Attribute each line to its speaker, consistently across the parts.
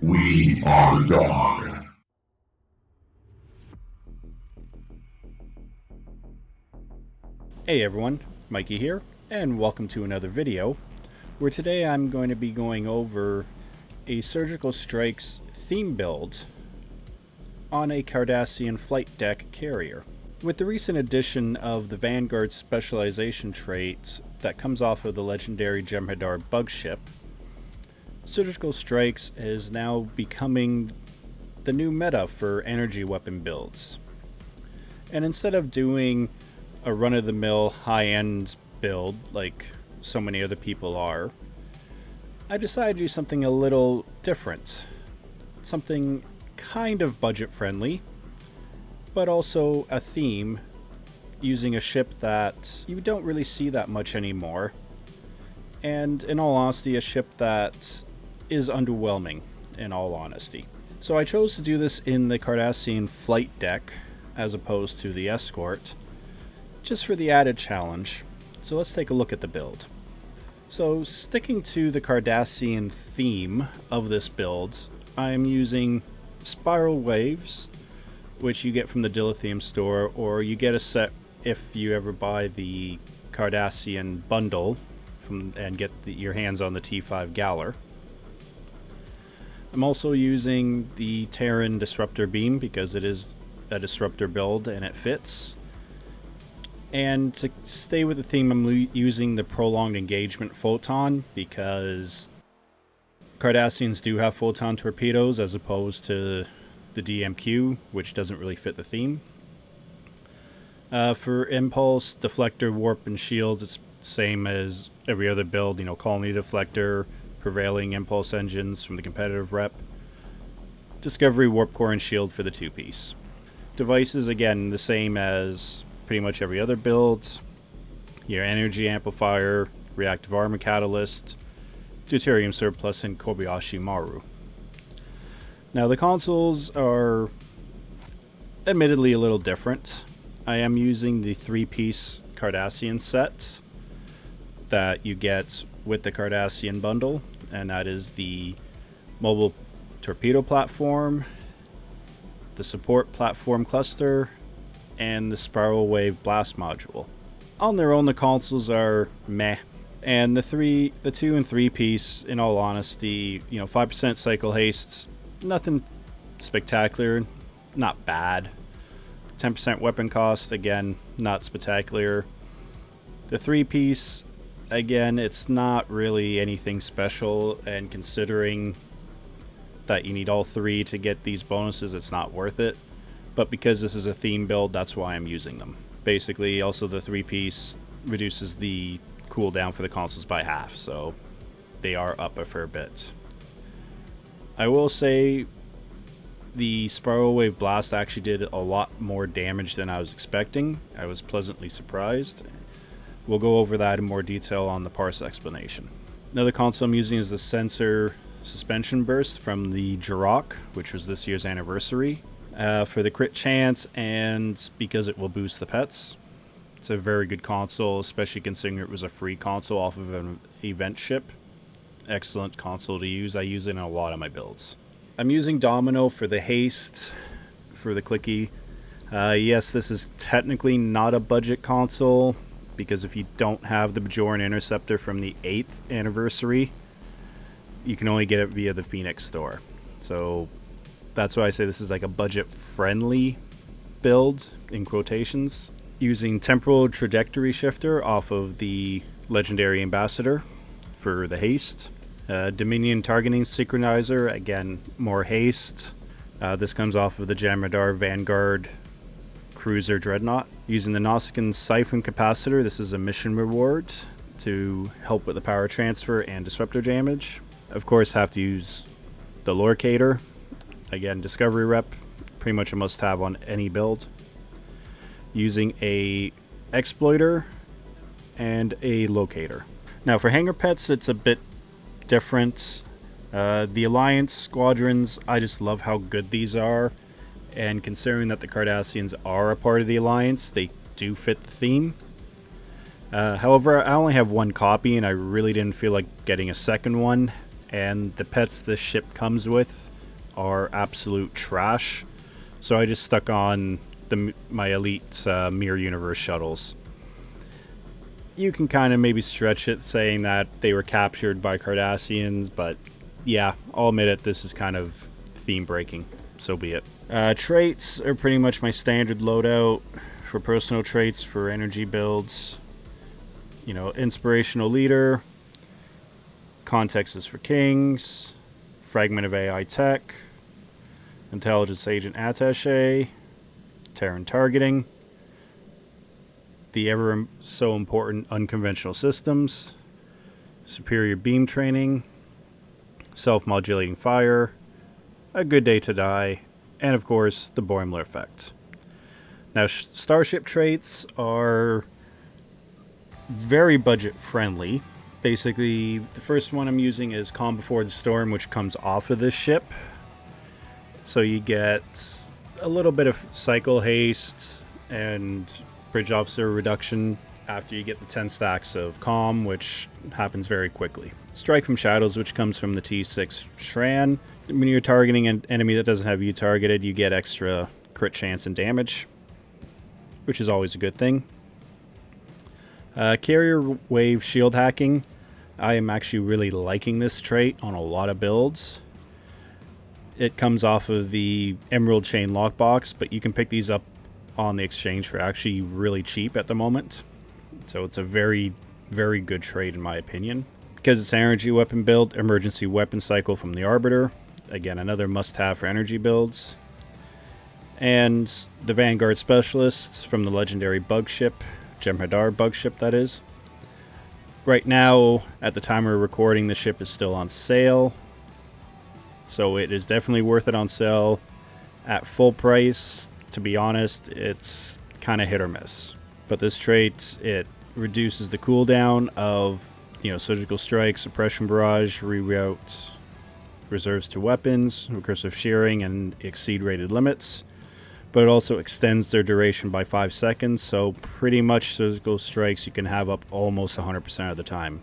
Speaker 1: We are God.
Speaker 2: Hey everyone, Mikey here, and welcome to another video, where today I'm going to be going over a Surgical Strikes theme build on a Cardassian flight deck carrier. With the recent addition of the Vanguard Specialization trait that comes off of the legendary Jem'Hadar bug ship, Surgical Strikes is now becoming the new meta for energy weapon builds. And instead of doing a run-of-the-mill high-end build like so many other people are, I decided to do something a little different. Something kind of budget-friendly, but also a theme using a ship that you don't really see that much anymore. And in all honesty, a ship that is underwhelming, in all honesty. So I chose to do this in the Cardassian flight deck as opposed to the escort, just for the added challenge. So let's take a look at the build. So sticking to the Cardassian theme of this build, I'm using spiral waves, which you get from the Dilithium store, or you get a set if you ever buy the Cardassian bundle and get your hands on the T5 Galler. I'm also using the Terran Disruptor Beam because it is a disruptor build and it fits. And to stay with the theme, I'm using the Prolonged Engagement Photon because Cardassians do have photon torpedoes as opposed to the DMQ, which doesn't really fit the theme. For Impulse, Deflector, Warp, and Shields, it's the same as every other build. Colony Deflector, Prevailing Impulse Engines from the competitive rep, Discovery, Warp Core, and Shield for the two-piece. Devices, again, the same as pretty much every other build. Your Energy Amplifier, Reactive Armor Catalyst, Deuterium Surplus, and Kobayashi Maru. Now the consoles are admittedly a little different. I am using the three-piece Cardassian set that you get with the Cardassian bundle, and that is the mobile torpedo platform, the support platform cluster, and the spiral wave blast module. On their own, the consoles are meh. And the 2 and 3 piece, in all honesty, 5% cycle haste, nothing spectacular, not bad. 10% weapon cost, again, not spectacular. The 3 piece, again, it's not really anything special, and considering that you need all 3 to get these bonuses, it's not worth it. But because this is a theme build, that's why I'm using them. Basically, also the 3 piece reduces the cooldown for the consoles by half, so they are up a fair bit. I will say the Spiral Wave Blast actually did a lot more damage than I was expecting. I was pleasantly surprised. We'll go over that in more detail on the parse explanation. Another console I'm using is the Sensor Suspension Burst from the Jirok, which was this year's anniversary, for the crit chance and because it will boost the pets. It's a very good console, especially considering it was a free console off of an event ship. Excellent console to use. I use it in a lot of my builds. I'm using Domino for the haste, for the clicky. Yes, this is technically not a budget console, because if you don't have the Bajoran Interceptor from the 8th anniversary, you can only get it via the Phoenix store. So that's why I say this is like a budget-friendly build, in quotations. Using Temporal Trajectory Shifter off of the Legendary Ambassador for the haste. Dominion Targeting Synchronizer, again, more haste. This comes off of the Jem'Hadar Vanguard Cruiser Dreadnought. Using the Nausicaan Siphon Capacitor, this is a mission reward to help with the power transfer and disruptor damage. Of course, have to use the Lorcator. Again, Discovery Rep, pretty much a must-have on any build. Using a Exploiter and a Locator. Now for Hangar Pets, it's a bit different. The Alliance Squadrons, I just love how good these are. And considering that the Cardassians are a part of the Alliance, they do fit the theme. However, I only have one copy and I really didn't feel like getting a second one. And the pets this ship comes with are absolute trash. So I just stuck on my elite Mirror Universe shuttles. You can kind of maybe stretch it saying that they were captured by Cardassians, but yeah, I'll admit it, this is kind of theme breaking. So be it. Traits are pretty much my standard loadout for personal traits for energy builds. You know, inspirational leader, context is for kings, fragment of AI tech, intelligence agent attaché, Terran targeting, the ever so important unconventional systems, superior beam training, self-modulating fire, a good day to die, and of course the Boimler effect. Now starship traits are very budget friendly. Basically, the first one I'm using is Calm Before the Storm, which comes off of this ship. So you get a little bit of cycle haste and bridge officer reduction after you get the 10 stacks of Calm, which happens very quickly. Strike from Shadows, which comes from the T6 Shran. When you're targeting an enemy that doesn't have you targeted, you get extra crit chance and damage, which is always a good thing. Carrier Wave Shield Hacking. I am actually really liking this trait on a lot of builds. It comes off of the Emerald Chain Lockbox, but you can pick these up on the exchange for actually really cheap at the moment. So it's a very, very good trait in my opinion. Because it's an energy weapon build, Emergency Weapon Cycle from the Arbiter. Again, another must-have for energy builds. And the Vanguard Specialists from the legendary bug ship, Jem'Hadar bug ship that is. Right now, at the time we're recording, the ship is still on sale. So it is definitely worth it on sale. At full price, to be honest, it's kind of hit or miss. But this trait, it reduces the cooldown of, surgical strike, suppression barrage, reroute reserves to weapons, recursive shearing, and exceed rated limits. But it also extends their duration by 5 seconds, so pretty much surgical strikes you can have up almost 100% of the time.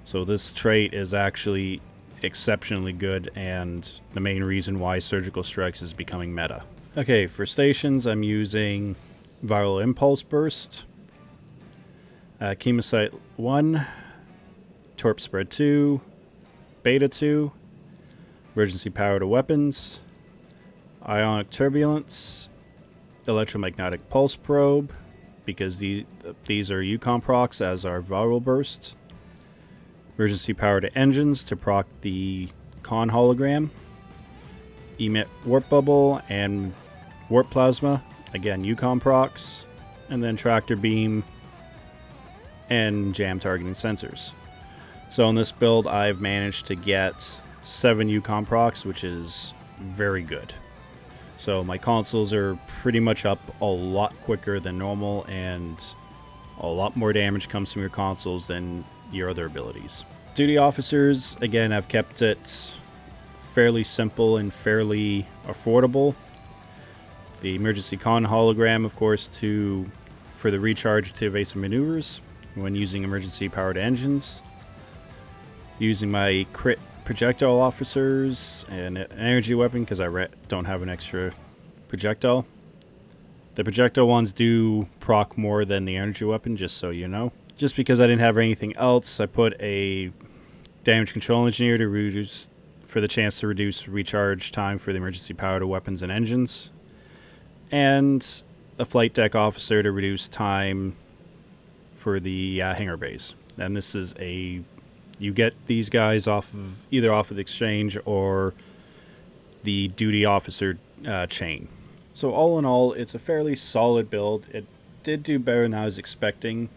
Speaker 2: So this trait is actually exceptionally good, and the main reason why surgical strikes is becoming meta. Okay, for stations I'm using Viral Impulse Burst, Chemocyte 1, Torp Spread 2, Beta 2, Emergency Power to Weapons, Ionic Turbulence, Electromagnetic Pulse Probe, because these are Yukon procs, as are Viral Bursts, Emergency Power to Engines to proc the Con Hologram, Emit Warp Bubble and Warp Plasma, again Yukon procs, and then Tractor Beam and Jam Targeting Sensors. So in this build I've managed to get 7 Yukon procs, which is very good. So my consoles are pretty much up a lot quicker than normal, and a lot more damage comes from your consoles than your other abilities. Duty officers, again, I've kept it fairly simple and fairly affordable. The emergency con hologram, of course, for the recharge to evasive maneuvers when using emergency powered engines. Using my crit projectile officers and an energy weapon because I don't have an extra projectile. The projectile ones do proc more than the energy weapon, just so you know. Just because I didn't have anything else, I put a damage control engineer for the chance to reduce recharge time for the emergency power to weapons and engines, and a flight deck officer to reduce time for the hangar bays. And this is you get these guys either off of the exchange or the duty officer chain. So all in all, it's a fairly solid build. It did do better than I was expecting.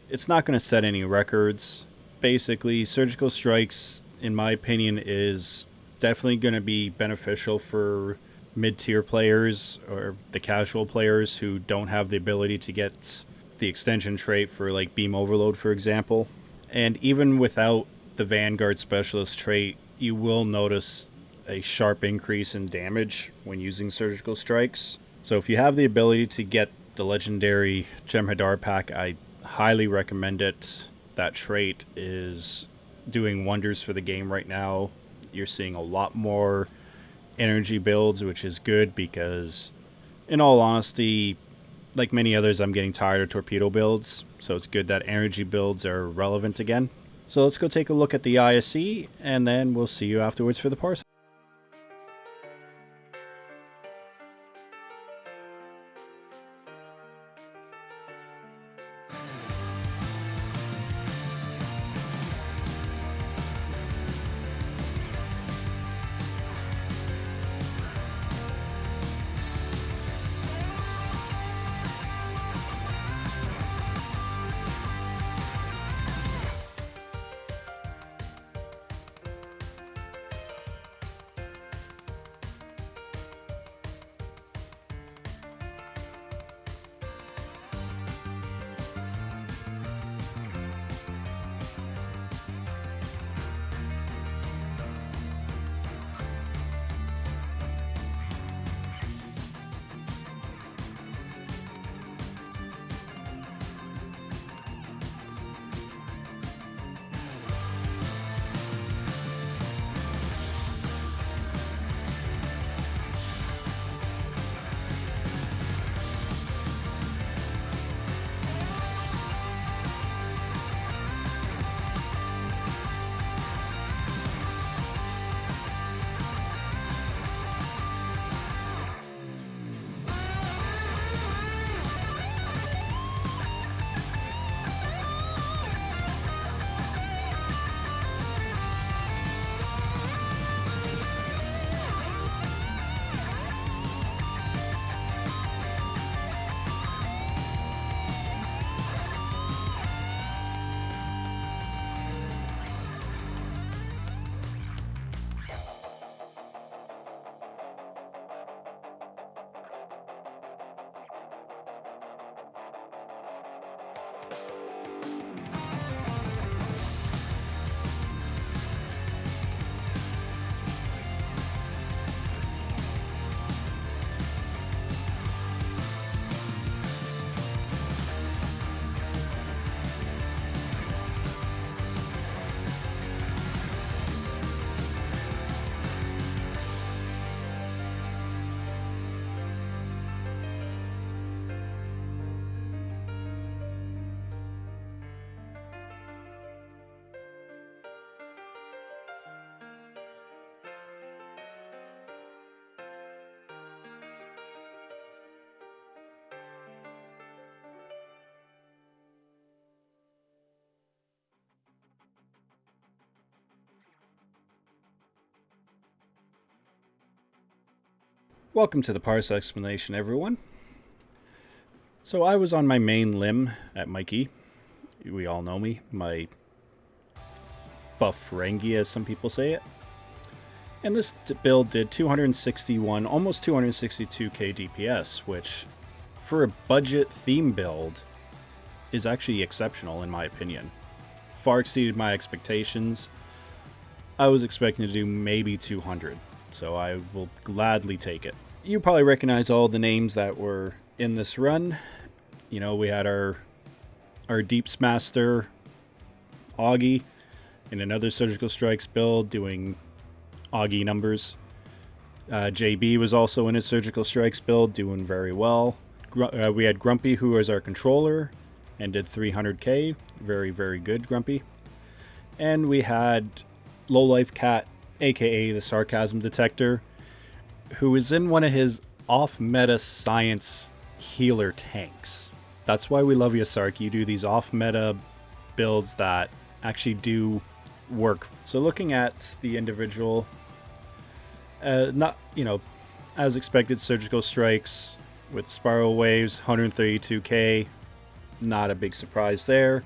Speaker 2: It's not going to set any records. Basically, surgical strikes, in my opinion, is definitely going to be beneficial for mid-tier players or the casual players who don't have the ability to get the extension trait for like beam overload, for example. And even without the Vanguard Specialist trait, you will notice a sharp increase in damage when using surgical strikes. So if you have the ability to get the legendary Jem'Hadar pack, I highly recommend it. That trait is doing wonders for the game right now. You're seeing a lot more energy builds, which is good because, in all honesty, like many others, I'm getting tired of torpedo builds, so it's good that energy builds are relevant again. So let's go take a look at the ISE, and then we'll see you afterwards for the parsec. Welcome to the parse explanation, everyone. So I was on my main limb at Mikey. We all know me, my buff Ferengi, as some people say it. And this build did 261, almost 262k DPS, which for a budget theme build is actually exceptional in my opinion. Far exceeded my expectations. I was expecting to do maybe 200, so I will gladly take it. You probably recognize all the names that were in this run. You know, we had our Deeps Master, Augie, in another Surgical Strikes build doing Augie numbers. JB was also in his Surgical Strikes build doing very well. We had Grumpy, who was our controller, and did 300k. Very, very good, Grumpy. And we had Lowlife Cat, aka the Sarcasm Detector, who is in one of his off-meta science healer tanks. That's why we love you, Sark. You do these off-meta builds that actually do work. So looking at the individual, not, you know, as expected, Surgical Strikes with Spiral Waves, 132k. Not a big surprise there.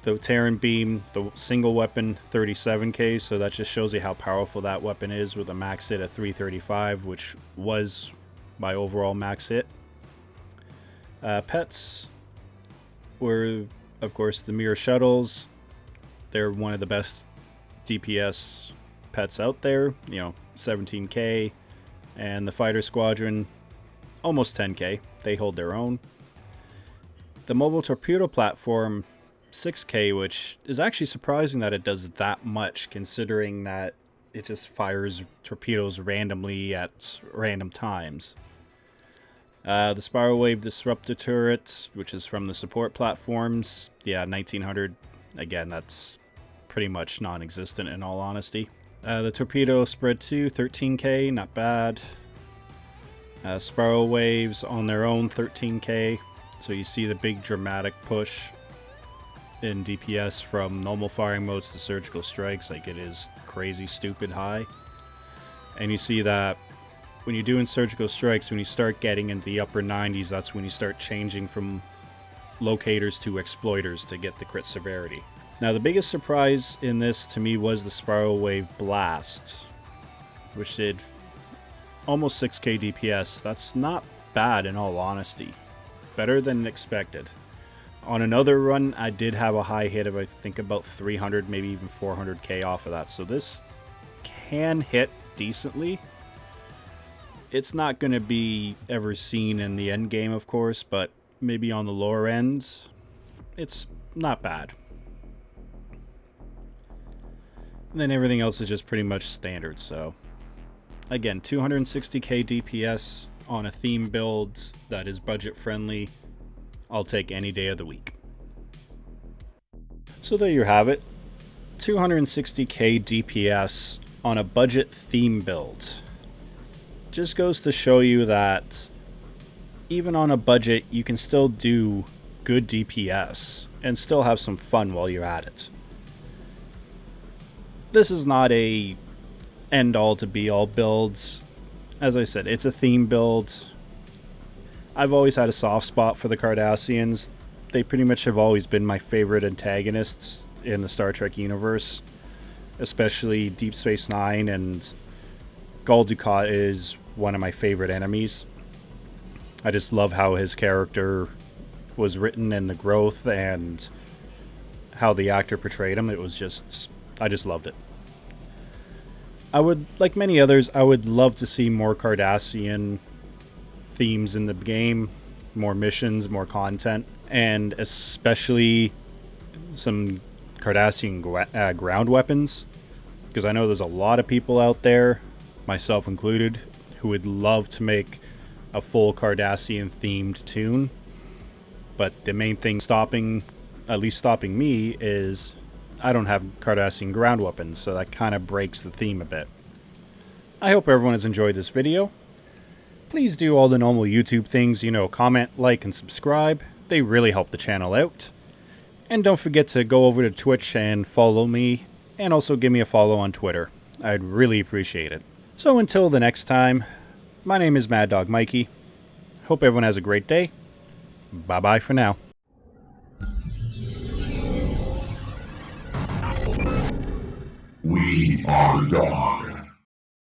Speaker 2: The Terran Beam, the single weapon, 37k, so that just shows you how powerful that weapon is with a max hit at 335, which was my overall max hit. Pets were, of course, the Mirror Shuttles. They're one of the best DPS pets out there, you know, 17k. And the Fighter Squadron, almost 10k. They hold their own. The Mobile Torpedo Platform, 6k, which is actually surprising that it does that much, considering that it just fires torpedoes randomly at random times. The Spiral Wave Disruptor Turret, which is from the support platforms, yeah, 1900. Again, that's pretty much non-existent in all honesty. The Torpedo Spread 2, 13k, not bad. Spiral Waves on their own, 13k. So you see the big dramatic push in DPS from normal firing modes to surgical strikes. Like, it is crazy stupid high. And you see that when you're doing surgical strikes, when you start getting into the upper 90s, that's when you start changing from locators to exploiters to get the crit severity. Now, the biggest surprise in this to me was the Spiral Wave Blast, which did almost 6k DPS. That's not bad in all honesty. Better than expected. On another run, I did have a high hit of, I think, about 300, maybe even 400k off of that. So this can hit decently. It's not going to be ever seen in the end game, of course, but maybe on the lower ends, it's not bad. And then everything else is just pretty much standard. So again, 260k DPS on a theme build that is budget friendly. I'll take any day of the week. So there you have it. 260k DPS on a budget theme build. Just goes to show you that even on a budget, you can still do good DPS and still have some fun while you're at it. This is not a end-all to be-all builds. As I said, it's a theme build. I've always had a soft spot for the Cardassians. They pretty much have always been my favorite antagonists in the Star Trek universe, especially Deep Space Nine, and Gul Dukat is one of my favorite enemies. I just love how his character was written and the growth and how the actor portrayed him. It was just, I just loved it. I would, like many others, I would love to see more Cardassian themes in the game, more missions, more content, and especially some Cardassian ground weapons, because I know there's a lot of people out there, myself included, who would love to make a full Cardassian themed tune. But the main thing stopping me, is I don't have Cardassian ground weapons, so that kind of breaks the theme a bit. I hope everyone has enjoyed this video. Please do all the normal YouTube things, comment, like, and subscribe. They really help the channel out. And don't forget to go over to Twitch and follow me, and also give me a follow on Twitter. I'd really appreciate it. So until the next time, my name is Mad Dog Mikey. Hope everyone has a great day. Bye-bye for now.
Speaker 1: We are God.